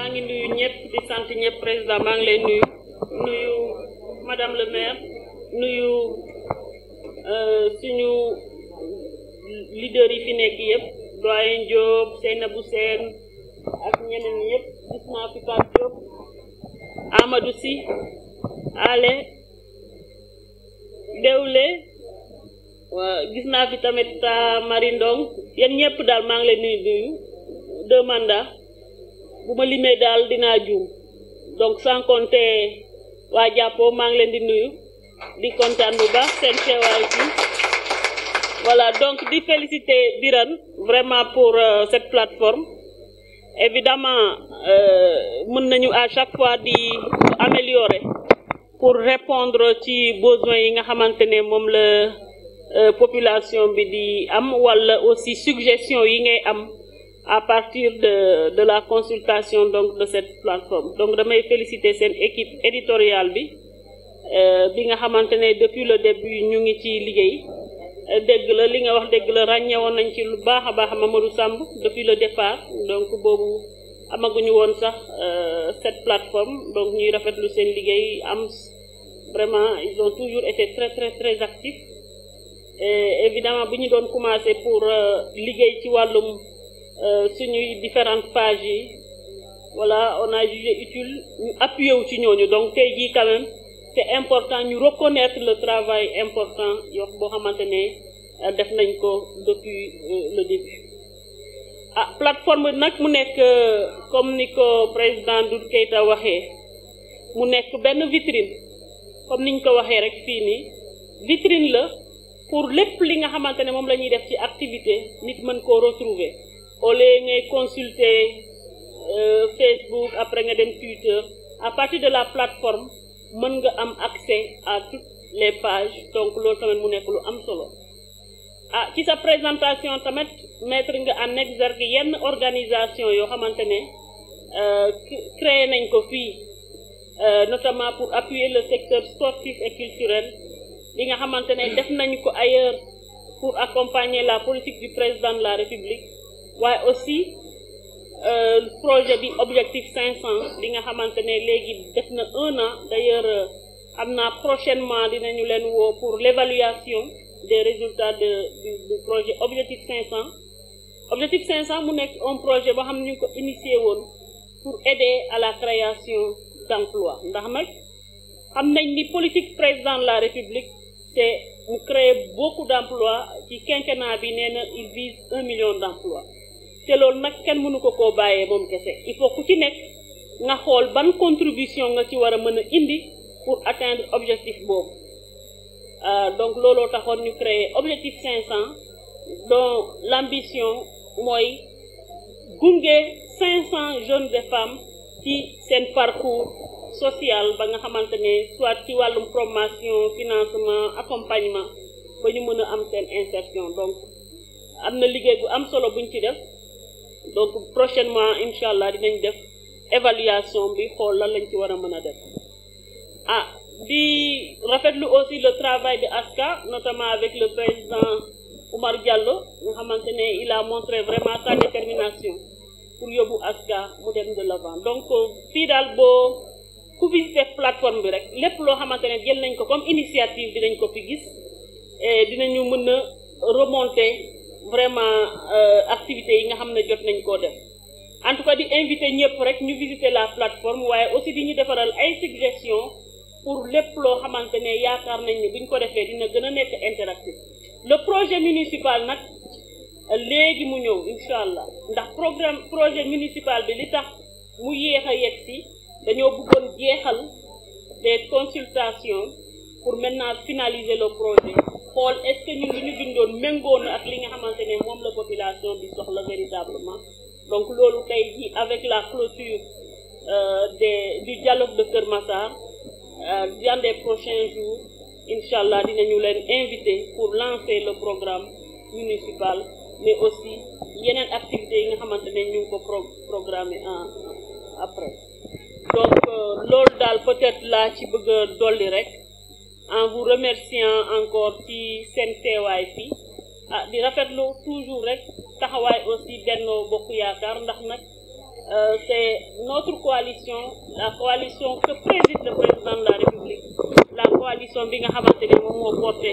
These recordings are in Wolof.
maa ngi nuyu ñëpp di sant ñëpp président maa ngi lay nuyu madame le maire nuyu suñu leader yi fi nekk yëpp doyen Diop Seynabou Sène ak ñeneen yëpp gis naa fi Pape Diop Amadou Sy Ale Dewle waa gis naa fi tamit Marie Ndong yéen ñëpp daal maa ngi lay nuyu 2 mandats bu ma limee daal dinaa juum donc sans compter waa jàppoo maa ngi leen di nuyu di kontaan bu baax seen teewaay ci voilà donc di féliciter Birane vraiment pour cette plateforme évidemment mën nañu à chaque fois di améliorer pour répondre ci besoins yi nga xamante ne moom la population bi di am wala aussi suggestion yi ngay am à partir de la consultation donc de cette plateforme donc damay féliciter seen équipe éditoriale bi nga xamante ne depuis le début ñu ngi ci liggéey dégg la li nga wax dégg la ràññewoon nañ ci lu baax a baax Mamadou Samb depuis le départ donc boobu amaguñu woon sax cette plateforme donc ñuy rafetlu seen liggéey am vraiment ils ont toujours été très actifs et évidemment bu ñu doon commencer pour liggéey ci wàllum suñuy différentes pages yi voilà on a jugé utile ñu appuyer wu ci ñooñu donc tey jii quand même c'est important ñu reconnaître le travail important yoo boo xamante ne def nañ ko depuis le début plateforme nag mu nekk comme ni ko président Doudou Keita waxee mu nekk benn vitrine comme niñ ko waxee rek fii nii vitrine la pour lépp li nga xamante ne moom la ñuy def ci activité nit mën koo retrouver au lieu ngay consulter Facebook après nga dem Twitter à partir de la plateforme mën nga am accès à toutes les pages donc loolu tamit mu nekk lu am solo ci sa présentation tamit mettre nga en exergue yenn organisation yoo xamante ne créé nañ ko fii notamment pour appuyer le secteur sportif et culturel li nga xamante ne def nañu ko ailleurs pour accompagner la politique du président de la République waaye aussi projet bi objectif 500 li nga xamante ne léegi def na 1 an d'ailleurs xam naa prochainement dinañu leen woo pour l'évaluation des résultats du projet objectif 500 objectif 500 mu nekk un projet boo xam ne ñu ko initié woon pour aider à la création d'emplois ndax nag xam nañ ni politique président de la République c'est mu créer beaucoup d'emplois ci quinquennat bi nee na il vise 1 million d'emplois te loolu nag kenn mënu ko koo bàyyee moom kese il faut ku ci nekk nga xool ban contribution nga ci war a mën a indi pour atteindre objectif boobu donc looloo taxoon ñu créer objectif 500 dont l'ambition mooy gunge 500 jeunes et femmes ci seen parcours social ba nga xamante ne soit ci wàllum promotion financement accompagnement ba ñu mën a am seen insertion donc am na liggéey bu am solo buñ ci def donc prochainement incha allah dinañ def évaluation bi xool lan lañ ci war a mën a def di rafetlu aussi le travail de ASCA notamment avec le président Oumar Diallo nga xamante ne il a montré vraiment sa détermination pour yóbbu ASCA mu dem de l'avant donc fii daal boo ku visiter plateforme bi rek lépp loo xamante ne jël nañ ko comme initiative dinañ ko fi gis et dinañu mën a remonter vraiment activités yi nga xam ne jot nañ koo def en tout cas di inviter ñëpp rek ñu visiter la plateforme waaye aussi di ñu defaral ay suggestions pour lépp loo xamante ne yaakaar nañ ne buñ ko defee dina gën a nekk interactif le projet municipal nag léegi mu ñëw incha allah ndax projet municipal bi li tax mu yéex a yegg si dañoo bëggoon jeexal des consultations pour maintenant finaliser le projet xool est-ce que ñun li ñu bindoon méngoo na ak li nga xamante ne moom la population bi soxla véritablement donc loolu tey ji avec la clôture du dialogue de Keur Massar dans les prochains jours incha allah dinañu leen inviter pour lancer le programme municipal mais aussi yeneen activités yi nga xamante ne ñu ngi ko programmer après donc loolu daal peut-être laa ci bëgg a dolli rek en vous remerciant encore ci seen teewaay fii di rafetlu toujours rek taxawaay aussi Benno Bokk Yaakaar ndax nag c'est notre coalition, la coalition que préside le président de la République, la coalition bi nga xamantene mom mo porté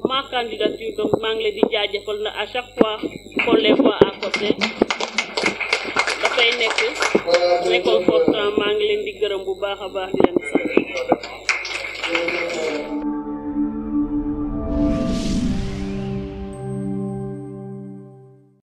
ma candidature. Donc maa ngi leen di jaajëfal na à chaque fois qu'on les voit à côté dafay nekk réconfortant. maa ngi leen di gërëm bu baax a baax di leen sant.